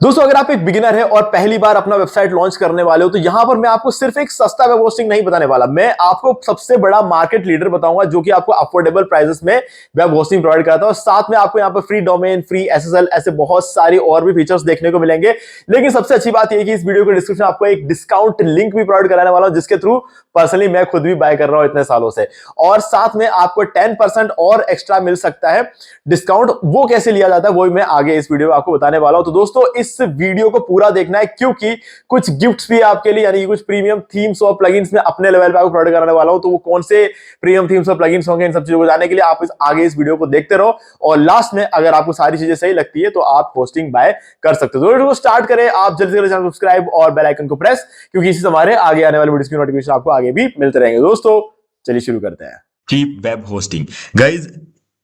दोस्तों अगर आप एक बिगिनर है और पहली बार अपना वेबसाइट लॉन्च करने वाले हो तो यहां पर मैं आपको सिर्फ एक सस्ता वेब होस्टिंग नहीं बताने वाला, मैं आपको सबसे बड़ा मार्केट लीडर बताऊंगा जो कि आपको अफोर्डेबल प्राइसेस में वेब होस्टिंग प्रोवाइड करता है। और साथ में आपको यहां पर फ्री डोमेन, फ्री एसएसएल, ऐसे बहुत सारी और भी फीचर्स देखने को मिलेंगे। लेकिन सबसे अच्छी बात यह कि इस वीडियो के डिस्क्रिप्शन आपको एक डिस्काउंट लिंक भी प्रोवाइड कराने वाला हूं, जिसके थ्रू पर्सनली मैं खुद भी बाय कर रहा हूं इतने सालों से। और साथ में आपको 10% और एक्स्ट्रा मिल सकता है डिस्काउंट। वो कैसे लिया जाता है वो मैं आगे इस वीडियो में आपको बताने वाला हूं। तो दोस्तों इस वीडियो को पूरा देखना है क्योंकि कुछ गिफ्ट्स भी आपके लिए, यानी कुछ प्रीमियम थीम्स और प्लगइन्स में अपने लेवल पे आपको प्रोवाइड कराने वाला हूं। तो वो कौन से प्रीमियम थीम्स और प्लगइन्स होंगे, इन सब चीजों को जानने के लिए आप आगे इस वीडियो को देखते रहो। और लास्ट में अगर आपको सारी चीजें सही लगती है तो आप होस्टिंग बाय कर सकते हो। तो वीडियो को स्टार्ट करें, आप जल्दी से चैनल सब्सक्राइब और बेल आइकन को प्रेस, क्योंकि इससे हमारे आगे आने वाले वीडियोस की नोटिफिकेशन आपको आगे भी मिलते रहेंगे। दोस्तों चलिए शुरू करते हैं। Cheap web hosting. गाइज,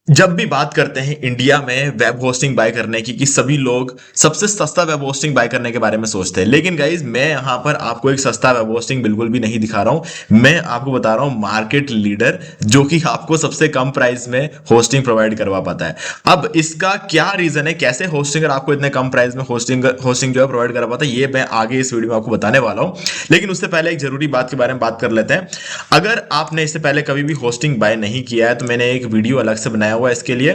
जब भी बात करते हैं इंडिया में वेब होस्टिंग बाय करने की, कि सभी लोग सबसे सस्ता वेब होस्टिंग बाय करने के बारे में सोचते हैं। लेकिन गाइज मैं यहां पर आपको एक सस्ता वेब होस्टिंग बिल्कुल भी नहीं दिखा रहा हूं। मैं आपको बता रहा हूं मार्केट लीडर जो कि आपको सबसे कम प्राइस में होस्टिंग प्रोवाइड करवा पाता है। अब इसका क्या रीजन है, कैसे होस्टिंगर आपको इतने कम प्राइस में होस्टिंग जो है प्रोवाइड करवा पाता है, ये मैं आगे इस वीडियो में आपको बताने वाला हूं। लेकिन उससे पहले एक जरूरी बात के बारे में बात कर लेते हैं। अगर आपने इससे पहले कभी भी होस्टिंग बाय नहीं किया है तो मैंने एक वीडियो अलग से बनाया हुआ है इसके लिए,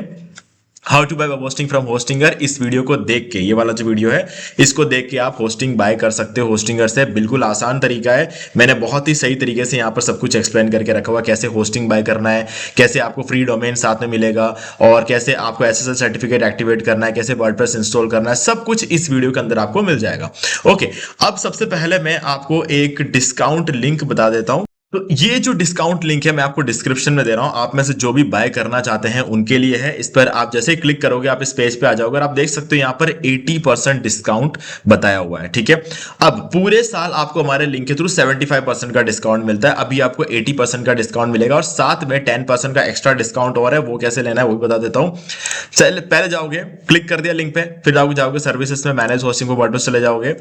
how to buy web hosting from Hostinger. इस वीडियो को देख के, ये वाला जो वीडियो है इसको देख के आप होस्टिंग बाय कर सकते हो होस्टिंगर से। बिल्कुल आसान तरीका है, मैंने बहुत ही सही तरीके से यहाँ पर सब कुछ एक्सप्लेन करके रखा हुआ, कैसे होस्टिंग बाय करना है, कैसे आपको फ्री डोमेन साथ में मिलेगा, और कैसे आपको एसएसएल सर्टिफिकेट एक्टिवेट करना है, कैसे वर्डप्रेस इंस्टॉल करना है, सब कुछ इस वीडियो के अंदर आपको मिल जाएगा। ओके, अब सबसे पहले मैं आपको एक डिस्काउंट लिंक बता देता हूं। तो ये जो डिस्काउंट लिंक है मैं आपको डिस्क्रिप्शन में दे रहा हूं, आप में से जो भी बाय करना चाहते हैं उनके लिए है। इस पर आप जैसे ही क्लिक करोगे आप इस पेज पे आ जाओगे और आप देख सकते हो यहाँ पर 80% डिस्काउंट बताया हुआ है। ठीक है, अब पूरे साल आपको हमारे लिंक के थ्रू 75% का डिस्काउंट मिलता है। अभी आपको 80% का डिस्काउंट मिलेगा और साथ में 10% का एक्स्ट्रा डिस्काउंट और है। वो कैसे लेना है वो भी बता देता हूं। चल पहले जाओगे, क्लिक कर दिया लिंक पे, फिर जाओगे सर्विसेज में, मैनेज होस्टिंग वर्डप्रेस चले जाओगे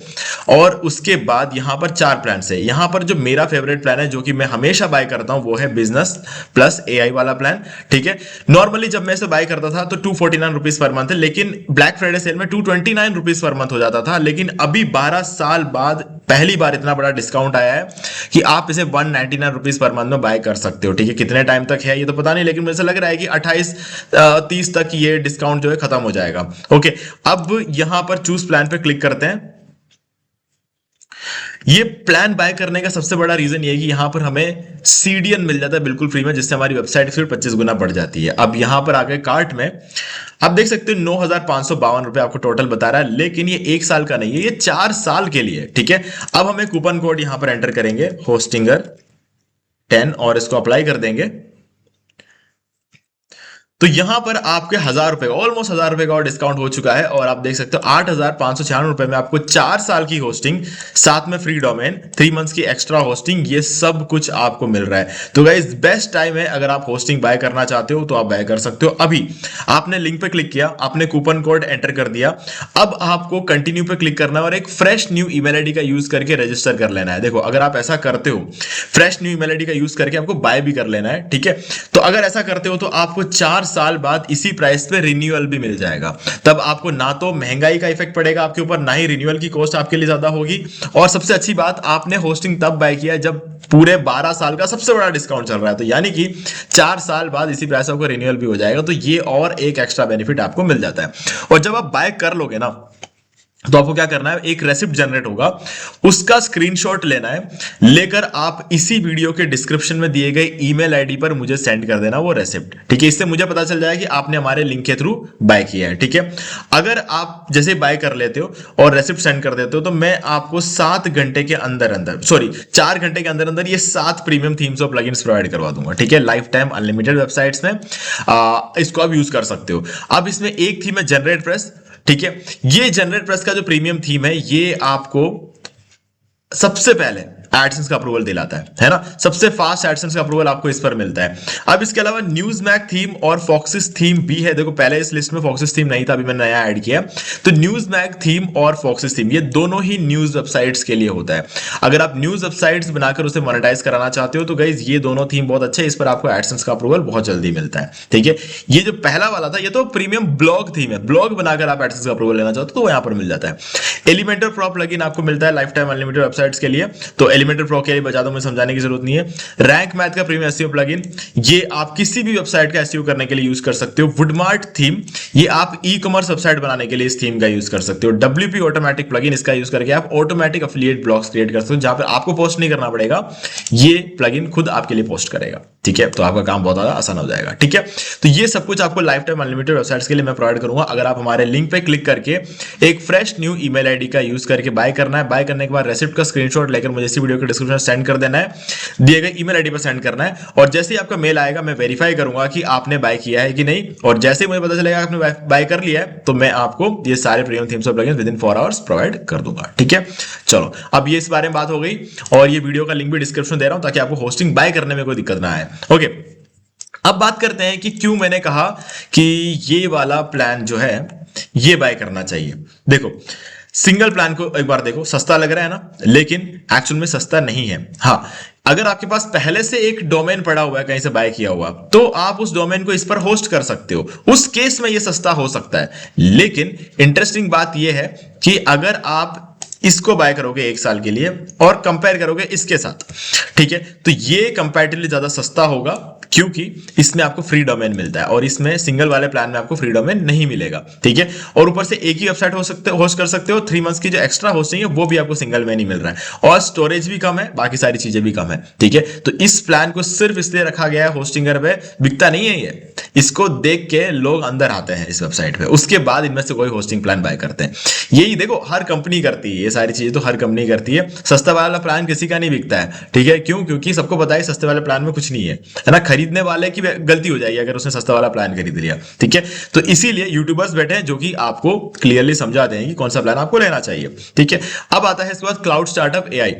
और उसके बाद यहाँ पर 4 प्लान है। यहाँ पर जो मेरा फेवरेट प्लान है जो कि मैं हमेशा बाय करता हूं वो है बिजनेस प्लस एआई वाला प्लान। ठीक है, नॉर्मली जब मैं इसे बाय करता था तो 249 रुपीज पर मंथ है, लेकिन ब्लैक फ्राइडे सेल में 229 रुपीज पर मंथ हो जाता था। लेकिन अभी 12 साल बाद पहली बार इतना बड़ा डिस्काउंट आया है कि आप इसे 199 रुपीज पर मंथ में बाय कर सकते हो। ठीक है, कितने टाइम तक है ये तो पता नहीं, लेकिन मुझे लग रहा है कि 28-30 तक ये डिस्काउंट जो है खत्म हो जाएगा। ओके, अब यहां पर चूज प्लान पे क्लिक करते हैं। ये प्लान बाय करने का सबसे बड़ा रीजन ये है कि यहां पर हमें सीडीएन मिल जाता है बिल्कुल फ्री में, जिससे हमारी वेबसाइट फिर 25 गुना बढ़ जाती है। अब यहां पर आगे कार्ट में आप देख सकते हो 9,552 रुपए आपको टोटल बता रहा है, लेकिन ये 1 साल का नहीं है, ये 4 साल के लिए। ठीक है, अब हमें कूपन कोड यहां पर एंटर करेंगे होस्टिंगर 10 और इसको अप्लाई कर देंगे। तो यहां पर आपके 1,000 रुपए, ऑलमोस्ट 1,000 रुपए का और डिस्काउंट हो चुका है और आप देख सकते हो 8,596 रुपए में आपको 4 साल की होस्टिंग, साथ में फ्री डोमेन, 3 मंथ्स की एक्स्ट्रा होस्टिंग, ये सब कुछ आपको मिल रहा है। तो गाइस बेस्ट टाइम है, अगर आप होस्टिंग बाय करना चाहते हो तो आप बाय कर सकते हो। अभी आपने लिंक पे क्लिक किया, आपने कूपन कोड एंटर कर दिया, अब आपको कंटिन्यू पे क्लिक करना है और एक फ्रेश न्यू ईमेल आईडी का यूज करके रजिस्टर कर लेना है। देखो अगर आप ऐसा करते हो, फ्रेश न्यू ईमेल आईडी का यूज करके आपको बाय भी कर लेना है। ठीक है, तो अगर ऐसा करते हो तो आपको 4 साल बाद इसी प्राइस पे रिन्यूअल भी मिल जाएगा। तब आपको ना तो महंगाई का इफेक्ट पड़ेगा आपके ऊपर, ना ही रिन्यूअल की कॉस्ट आपके लिए ज्यादा होगी। और सबसे अच्छी बात, आपने होस्टिंग तब बाय किया जब पूरे 12 साल का सबसे बड़ा डिस्काउंट चल रहा है, तो यानी कि 4 साल बाद इसी प्राइस आपको रिन्यूअल भी हो जाएगा। तो ये और एक एक्स्ट्रा बेनिफिट आपको मिल जाता है। और जब आप बाय कर लोगे ना तो आपको क्या करना है, एक रेसिप्ट जनरेट होगा, उसका स्क्रीनशॉट लेना है, लेकर आप इसी वीडियो के डिस्क्रिप्शन में दिए गए ईमेल आईडी पर मुझे सेंड कर देना वो रेसिप्ट। ठीक है, इससे मुझे पता चल जाएगा कि आपने हमारे लिंक के थ्रू बाय किया है। ठीक है, अगर आप जैसे बाय कर लेते हो और रेसिप्ट सेंड कर देते हो तो मैं आपको 7 घंटे के अंदर अंदर, सॉरी 4 घंटे के अंदर अंदर ये 7 प्रीमियम थीम्स और प्लगइन्स प्रोवाइड करवा दूंगा। ठीक है, लाइफ टाइम अनलिमिटेड वेबसाइट्स में इसको आप यूज कर सकते हो। अब इसमें एक थीम है जनरेट प्रेस। ठीक है, ये जनरेट प्रेस का जो प्रीमियम थीम है ये आपको सबसे पहले एडसेंस का अप्रूवल दिलाता है ना। सबसे फास्ट एडसेंस का अप्रूवल आपको इस पर मिलता है। अब इसके अलावा न्यूज़मैग थीम और फॉक्सिस थीम भी है। देखो पहले इस लिस्ट में फॉक्सिस थीम नहीं था, अभी मैंने नया ऐड किया। तो न्यूज़मैग थीम और फॉक्सिस थीम ये दोनों ही न्यूज वेबसाइट्स के लिए होता है। अगर आप न्यूज वेबसाइट्स बनाकर उसे मोनेटाइज कराना चाहते हो तो गाइज ये दोनों थीम बहुत अच्छे हैं, इस पर आपको एडसेंस का अप्रूवल बहुत जल्दी मिलता है। ठीक है, ये जो पहला वाला था ये तो प्रीमियम ब्लॉग थीम है, ब्लॉग बनाकर आप एडसेंस का अप्रूवल लेना चाहते हो तो यहां पर मिल जाता है। एलिमेंटर प्रो प्लगइन आपको मिलता है लाइफ टाइम अनलिमिटेड वेबसाइट्स के लिए। तो एलिमेंटर प्रो के लिए बता दूं, मुझे समझाने की जरूरत नहीं है। रैंक मैथ का प्रीमियम एसईओ प्लगइन, ये आप किसी भी वेबसाइट का एसईओ करने के लिए यूज कर सकते हो। वुडमार्ट थीम, ये आप ई कॉमर्स वेबसाइट बनाने के लिए इस थीम का यूज कर सकते हो। डब्ल्यूपी ऑटोमेटिक प्लगइन, इसका यूज करके आप ऑटोमेटिक एफिलिएट ब्लॉग्स क्रिएट कर सकते हो, जहां पर आपको पोस्ट नहीं करना पड़ेगा, ये प्लगइन खुद आपके लिए पोस्ट करेगा। ठीक है, तो आपका काम बहुत ज्यादा आसान हो जाएगा। ठीक है, तो ये सब कुछ आपको लाइफ टाइम अनलिमिटेड वेबसाइट्स के लिए मैं प्रोवाइड करूंगा। अगर आप हमारे लिंक पे क्लिक करके एक फ्रेश न्यू ईमेल आईडी का यूज करके बाय करना है, बाय करने के बाद रेसिप्ट का स्क्रीनशॉट लेकर मुझे इसी वीडियो के डिस्क्रिप्शन में सेंड कर देना है, दिए गए ईमेल आईडी पर सेंड करना है। और जैसे ही आपका मेल आएगा मैं वेरीफाई करूंगा कि आपने बाय किया है कि नहीं, और जैसे ही मुझे पता चलेगा आपने बाय कर लिया है तो मैं आपको ये सारे प्रीमियम थीम्स और plugins with in 4 hours provide कर दूंगा। ठीक है, चलो अब ये इस बारे में बात हो गई, और ये वीडियो का लिंक भी डिस्क्रिप्शन दे रहा हूं ताकि आपको होस्टिंग बाय करने में कोई दिक्कत ना आए। ओके, अब बात करते हैं कि क्यों मैंने कहा कि ये वाला प्लान जो है ये बाय करना चाहिए। देखो सिंगल प्लान को एक बार देखो, सस्ता लग रहा है ना, लेकिन एक्चुअल में सस्ता नहीं है। हाँ, अगर आपके पास पहले से एक डोमेन पड़ा हुआ है कहीं से बाय किया हुआ, तो आप उस डोमेन को इस पर होस्ट कर सकते हो, उस केस में ये सस्ता हो सकता है। लेकिन इंटरेस्टिंग बात ये है कि अगर आप इसको बाय करोगे 1 साल के लिए और कंपेयर करोगे इसके साथ, ठीक है, तो ये कंपैरेटिवली ज्यादा सस्ता होगा, क्योंकि इसमें आपको फ्री डोमेन मिलता है और इसमें सिंगल वाले प्लान में आपको फ्री डोमेन नहीं मिलेगा। ठीक है, और ऊपर से एक ही वेबसाइट होस्ट कर सकते हो। 3 मंथ्स की जो एक्स्ट्रा होस्टिंग है वो भी आपको सिंगल में नहीं मिल रहा है, और स्टोरेज भी कम है, बाकी सारी चीजें भी कम है। ठीक है, तो इस प्लान को सिर्फ इसलिए रखा गया है, होस्टिंगर पे बिकता नहीं है ये, इसको देख के लोग अंदर आते हैं इस वेबसाइट पे, उसके बाद इनमें से कोई होस्टिंग प्लान बाय करते हैं। यही देखो हर कंपनी करती है, ये सारी चीजें तो हर कंपनी करती है। सस्ता वाला प्लान किसी का नहीं बिकता है। ठीक है, क्यों? क्योंकि सबको पता है सस्ते वाले प्लान में कुछ नहीं है ना, खरीदने वाले की गलती हो जाएगी अगर उसने सस्ता वाला प्लान खरीद लिया। ठीक है, तो इसीलिए यूट्यूबर्स बैठे हैं जो कि आपको क्लियरली समझाते हैं कि कौन सा प्लान आपको लेना चाहिए। ठीक है, अब आता है इसके बाद क्लाउड स्टार्टअप एआई।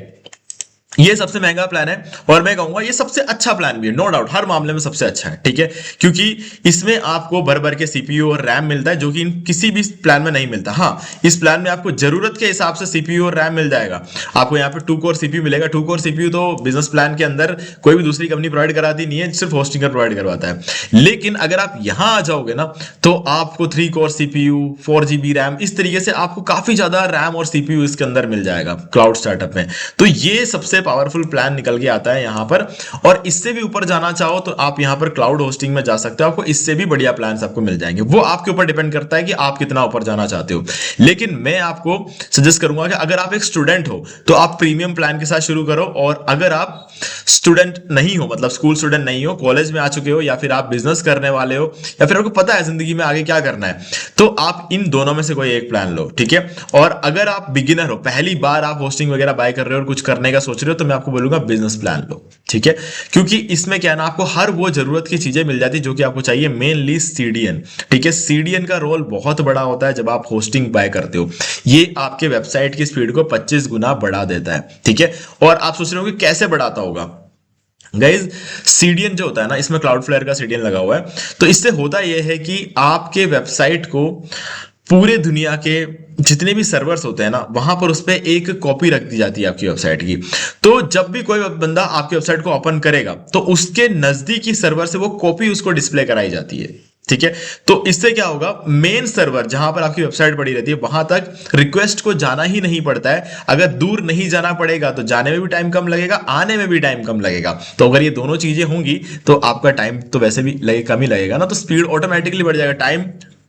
ये सबसे महंगा प्लान है और मैं कहूंगा ये सबसे अच्छा प्लान भी है, नो डाउट, हर मामले में सबसे अच्छा है। ठीक है, क्योंकि इसमें आपको भर भर के सीपीयू और रैम मिलता है, जो कि किसी भी प्लान में नहीं मिलता। हाँ, इस प्लान में आपको जरूरत के हिसाब से सीपीयू और रैम मिल जाएगा। आपको यहाँ पे 2 कोर सीपीयू मिलेगा। 2 कोर सीपीयू तो बिजनेस प्लान के अंदर कोई भी दूसरी कंपनी प्रोवाइड कराती नहीं है, सिर्फ होस्टिंगर प्रोवाइड करवाता है। लेकिन अगर आप यहां आ जाओगे ना, तो आपको 3 कोर सीपीयू, 4 GB रैम, इस तरीके से आपको काफी ज्यादा रैम और सीपीयू इसके अंदर मिल जाएगा क्लाउड स्टार्टअप में। तो ये सबसे पावरफुल प्लान निकल के आता है यहां पर। और इससे भी ऊपर जाना चाहो तो आप यहां पर क्लाउड होस्टिंग में जा सकते हो, आपको इससे भी बढ़िया प्लान आपको मिल जाएंगे। वो आपके ऊपर डिपेंड करता है कि आप कितना ऊपर जाना चाहते हो। लेकिन मैं आपको सजेस्ट करूंगा कि अगर आप एक स्टूडेंट हो तो आप प्रीमियम प्लान के साथ शुरू करो, और अगर आप स्टूडेंट नहीं हो, मतलब स्कूल स्टूडेंट नहीं हो, कॉलेज में आ चुके हो, या फिर आप बिजनेस करने वाले हो, या फिर आपको पता है जिंदगी में आगे क्या करना है, तो आप इन दोनों में से कोई एक प्लान लो। ठीक है, और अगर आप बिगिनर हो, पहली बार आप होस्टिंग वगैरह बाय कर रहे हो और कुछ करने का सोच रहे हो, तो मैं आपको बोलूंगा बिजनेस प्लान लो। ठीक है, क्योंकि इसमें क्या है ना, आपको हर वो जरूरत की चीजें मिल जाती है जो कि आपको चाहिए, मेनली सीडीएन। ठीक है, सीडीएन का रोल बहुत बड़ा होता है जब आप होस्टिंग बाय करते हो। ये आपके वेबसाइट की स्पीड को 25 गुना बढ़ा देता है। ठीक है, और आप सोच रहे हो कि कैसे बढ़ाता होगा। गाइज, सीडीएन जो होता है ना, इसमें क्लाउडफ्लेयर का सीडीएन लगा हुआ है, तो इससे होता यह है कि आपके वेबसाइट को पूरे दुनिया के जितने भी सर्वर्स होते हैं ना, वहां पर उस पर एक कॉपी रख दी जाती है आपकी वेबसाइट की। तो जब भी कोई बंदा आपकी वेबसाइट को ओपन करेगा तो उसके नजदीकी सर्वर से वो कॉपी उसको डिस्प्ले कराई जाती है। ठीक है, तो इससे क्या होगा, मेन सर्वर जहां पर आपकी वेबसाइट पड़ी रहती है वहां तक रिक्वेस्ट को जाना ही नहीं पड़ता है। अगर दूर नहीं जाना पड़ेगा तो जाने में भी टाइम कम लगेगा, आने में भी टाइम कम लगेगा। तो अगर ये दोनों चीजें होंगी तो आपका टाइम तो वैसे भी कम ही लगेगा ना, तो स्पीड ऑटोमेटिकली बढ़ जाएगा। टाइम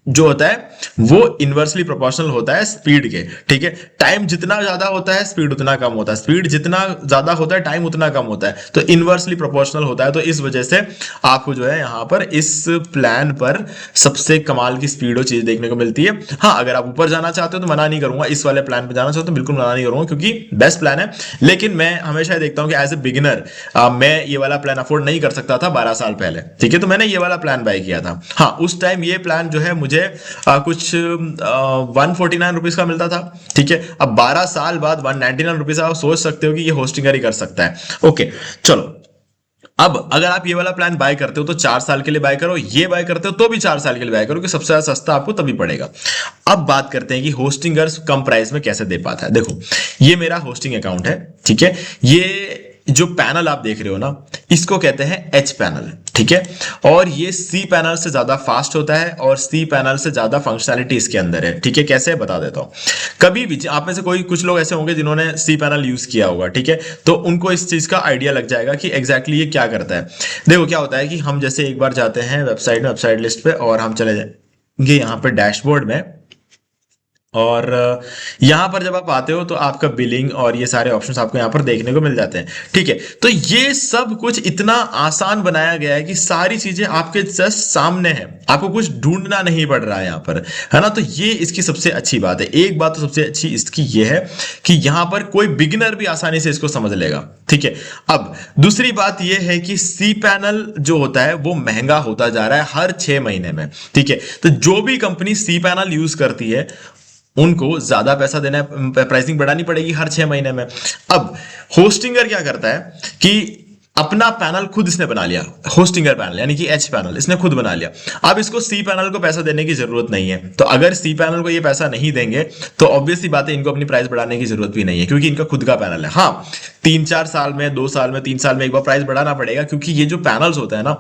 जो होता है वो इनवर्सली प्रोपोर्शनल होता है स्पीड के। ठीक है, टाइम जितना ज्यादा होता है स्पीड उतना कम होता है, स्पीड जितना ज्यादा होता है टाइम उतना कम होता है, तो इनवर्सली प्रोपोर्शनल होता है। तो इस वजह से आपको जो है यहाँ पर इस प्लान पर सबसे कमाल की स्पीड और चीज देखने को मिलती है। हाँ, अगर आप ऊपर जाना चाहते हो तो मना नहीं करूंगा, इस वाले प्लान पर जाना चाहते हो तो बिल्कुल मना नहीं करूंगा, क्योंकि बेस्ट प्लान है। लेकिन मैं हमेशा देखता हूं कि एज ए बिगिनर मैं ये वाला प्लान अफोर्ड नहीं कर सकता था 12 साल पहले। ठीक है, तो मैंने ये वाला प्लान बाय किया था। हाँ, उस टाइम ये प्लान जो है मुझे मुझे कुछ 149 रुपीज का मिलता था। ठीक है, अब 12 साल बाद 199 रुपीज, आप सोच सकते हो कि ये होस्टिंगर ही कर सकता है। ओके चलो, अब अगर आप ये वाला प्लान बाय करते हो तो 4 साल के लिए बाय करो, ये बाय करते हो तो भी 4 साल के लिए बाय करो, कि सबसे ज्यादा सस्ता आपको तभी पड़ेगा। अब बात करते हैं कि होस्टिंगर्स कम प्राइस में कैसे दे पाता है। देखो, ये मेरा होस्टिंग अकाउंट है। ठीक है, ये जो पैनल आप देख रहे हो ना, इसको कहते हैं एच पैनल। ठीक है, और ये सी पैनल से ज्यादा फास्ट होता है और सी पैनल से ज्यादा फंक्शनैलिटी इसके अंदर है। ठीक है, कैसे बता देता हूं। कभी भी आप में से कुछ लोग ऐसे होंगे जिन्होंने सी पैनल यूज किया होगा। ठीक है, तो उनको इस चीज का आइडिया लग जाएगा कि एग्जैक्टली ये क्या करता है। देखो क्या होता है कि हम जैसे एक बार जाते हैं वेबसाइट लिस्ट पे, और हम चले जाएंगे यहाँ पे डैशबोर्ड में, और यहां पर जब आप आते हो तो आपका बिलिंग और ये सारे ऑप्शंस आपको यहां पर देखने को मिल जाते हैं। ठीक है, तो ये सब कुछ इतना आसान बनाया गया है कि सारी चीजें आपके जस्ट सामने हैं, आपको कुछ ढूंढना नहीं पड़ रहा है यहां पर, है ना। तो ये इसकी सबसे अच्छी बात है। एक बात तो सबसे अच्छी इसकी ये है कि यहां पर कोई बिगिनर भी आसानी से इसको समझ लेगा। ठीक है, अब दूसरी बात यह है कि सी पैनल जो होता है वो महंगा होता जा रहा है हर 6 महीने में। ठीक है, तो जो भी कंपनी सी पैनल यूज करती है उनको ज्यादा पैसा देना, प्राइसिंग बढ़ानी पड़ेगी हर 6 महीने में। अब होस्टिंगर क्या करता है कि अपना पैनल खुद इसने बना लिया, होस्टिंगर पैनल यानी कि एच पैनल इसने खुद बना लिया। अब इसको सी पैनल को पैसा देने की जरूरत नहीं है। तो अगर सी पैनल को ये पैसा नहीं देंगे तो ऑब्वियसली बात है, इनको अपनी प्राइस बढ़ाने की जरूरत भी नहीं है, क्योंकि इनका खुद का पैनल है। हाँ, 3-4 साल में, 2 साल में, 3 साल में एक बार प्राइस बढ़ाना पड़ेगा, क्योंकि ये जो पैनल्स होता है ना,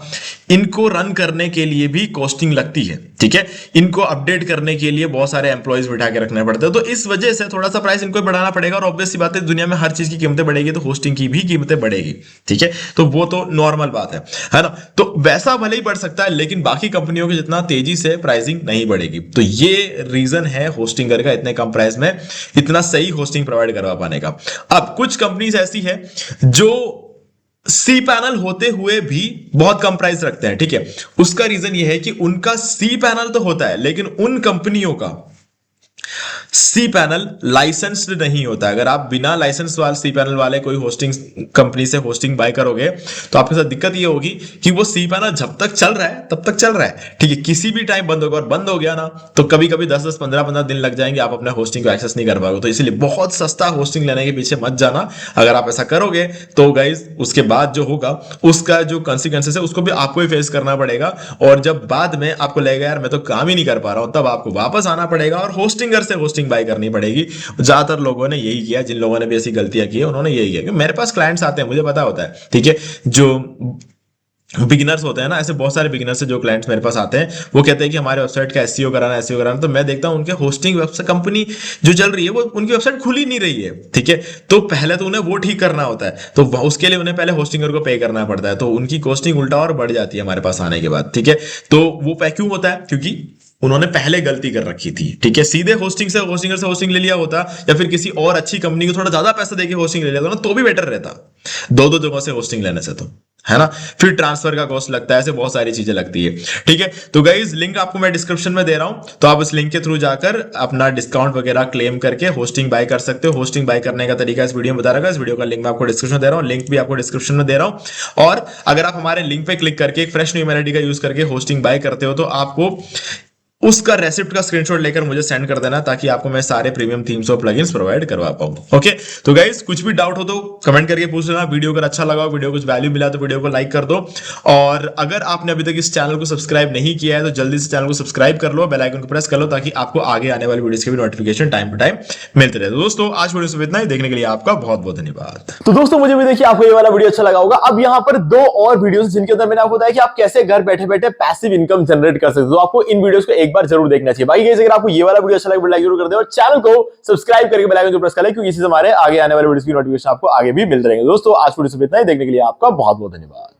इनको रन करने के लिए भी कॉस्टिंग लगती है। ठीक है, इनको अपडेट करने के लिए बहुत सारे एम्प्लॉयज बिठा के रखने पड़ते हैं, तो इस वजह से थोड़ा सा प्राइस इनको बढ़ाना पड़ेगा। और ऑब्वियसली बात है, दुनिया में हर चीज की कीमतें बढ़ेगी तो होस्टिंग की भी कीमतें बढ़ेगी। ठीक है, तो वो तो नॉर्मल बात है ना। तो वैसा भले ही बढ़ सकता है, लेकिन बाकी कंपनियों के जितना तेजी से प्राइसिंग नहीं बढ़ेगी। तो ये रीजन है होस्टिंगर का इतने कम प्राइस में इतना सही होस्टिंग प्रोवाइड करवा पाने का। अब कुछ कंपनीज ऐसी है जो सी पैनल होते हुए भी बहुत कम प्राइस रखते हैं। ठीक है, उसका रीजन ये है कि उनका सी पैनल तो होता है, लेकिन उन कंपनियों का सी पैनल लाइसेंस्ड नहीं होता। अगर आप बिना लाइसेंस वाले सी पैनल वाले कोई होस्टिंग कंपनी से होस्टिंग बाय करोगे तो आपके साथ दिक्कत ये होगी कि वो सी पैनल जब तक चल रहा है तब तक चल रहा है। ठीक है, किसी भी टाइम बंद होगा, और बंद हो गया ना तो कभी कभी 10-10, 15-15 दिन लग जाएंगे, आप अपने होस्टिंग को एक्सेस नहीं कर पाओगे। तो इसलिए बहुत सस्ता होस्टिंग लेने के पीछे मत जाना। अगर आप ऐसा करोगे तो गाइज उसके बाद जो होगा उसका जो कॉन्सिक्वेंसेस है उसको भी आपको ही फेस करना पड़ेगा। और जब बाद में आपको लगेगा यार मैं तो काम ही नहीं कर पा रहा हूं, तब आपको वापस आना पड़ेगा और होस्टिंगर से होस्टिंग बाय करनी पड़ेगी। ज्यादातर लोगों ने यही किया, जिन लोगों ने भी ऐसी गलतियां की है उन्होंने यही किया। मेरे पास क्लाइंट्स आते हैं, मुझे पता होता है। ठीक है, जो बिगिनर्स होते हैं ना, ऐसे बहुत सारे बिगिनर्स से जो क्लाइंट्स मेरे पास आते हैं, वो कहते हैं कि हमारे वेबसाइट का एसईओ कराना। तो मैं देखता हूं उनके होस्टिंग वेबसाइट कंपनी जो चल रही है वो उनकी वेबसाइट खुली नहीं रही है। ठीक है, तो पहले तो उन्हें वो ठीक करना होता है, तो उसके लिए उन्हें पहले होस्टिंगर को पे करना पड़ता है, तो उनकी कॉस्टिंग उल्टा और बढ़ जाती है हमारे पास आने के बाद। ठीक है, तो वो क्यों होता है? क्योंकि उन्होंने पहले गलती कर रखी थी। ठीक है, सीधे होस्टिंगर से होस्टिंग ले लिया होता, या फिर किसी और अच्छी कंपनी को थोड़ा ज्यादा पैसा देके होस्टिंग ले लिया होता ना, तो भी बेटर रहता, दो जगह से होस्टिंग लेने से, तो है ना। फिर ट्रांसफर का कॉस्ट लगता है, ऐसे बहुत सारी चीजें लगती है। ठीक है, तो गाइस लिंक आपको मैं डिस्क्रिप्शन में दे रहा हूं, तो आप उस लिंक के थ्रू जाकर अपना डिस्काउंट वगैरह क्लेम करके होस्टिंग बाय कर सकते हो। होस्टिंग बाय करने का तरीका इस वीडियो में बता रखा है, इस वीडियो का लिंक मैं आपको डिस्क्रिप्शन में दे रहा हूं, लिंक भी आपको डिस्क्रिप्शन में दे रहा हूं। और अगर आप हमारे लिंक पे क्लिक करके एक फ्रेश न्यू ईमेल आईडी का यूज करके होस्टिंग बाय करते हो तो आपको उसका रेसिप्ट का स्क्रीनशॉट लेकर मुझे सेंड कर देना, ताकि आपको मैं सारे प्रीमियम थीम्स और प्लगइन्स प्रोवाइड करवा पाऊं। ओके, तो गाइस कुछ भी डाउट हो तो कमेंट करके पूछ लेना। वीडियो अगर अच्छा लगा, वीडियो कुछ वैल्यू मिला तो वीडियो को लाइक कर दो। और अगर आपने अभी तक इस चैनल को सब्सक्राइब नहीं किया है तो जल्दी से चैनल को सब्सक्राइब कर लो, बेल आइकन को प्रेस कर लो, ताकि आपको आगे आने वाली वीडियोस के भी नोटिफिकेशन टाइम टू टाइम मिलते रहे। तो दोस्तों आज वीडियो से इतना ही, देखने के लिए आपका बहुत बहुत धन्यवाद। तो दोस्तों मुझे भी देखिए आपको ये वाला वीडियो अच्छा लगा होगा। अब यहाँ पर 2 और वीडियोस जिनके अंदर मैंने आपको बताया कि आप कैसे घर बैठे बैठे पैसिव इनकम जनरेट कर सकते हो, तो आपको इन वीडियोस को एक बार जरूर देखना चाहिए। भाई अगर आपको ये वाला वीडियो अच्छा लगे लाइक जरूर कर दे और चैनल को सब्सक्राइब करके बेल आइकन को प्रेस कर ले, क्योंकि इससे हमारे आगे आने वाले वीडियोस की नोटिफिकेशन आपको आगे भी मिलते रहेंगे। दोस्तों आज वीडियो से इतना ही, देखने के लिए आपका बहुत बहुत धन्यवाद।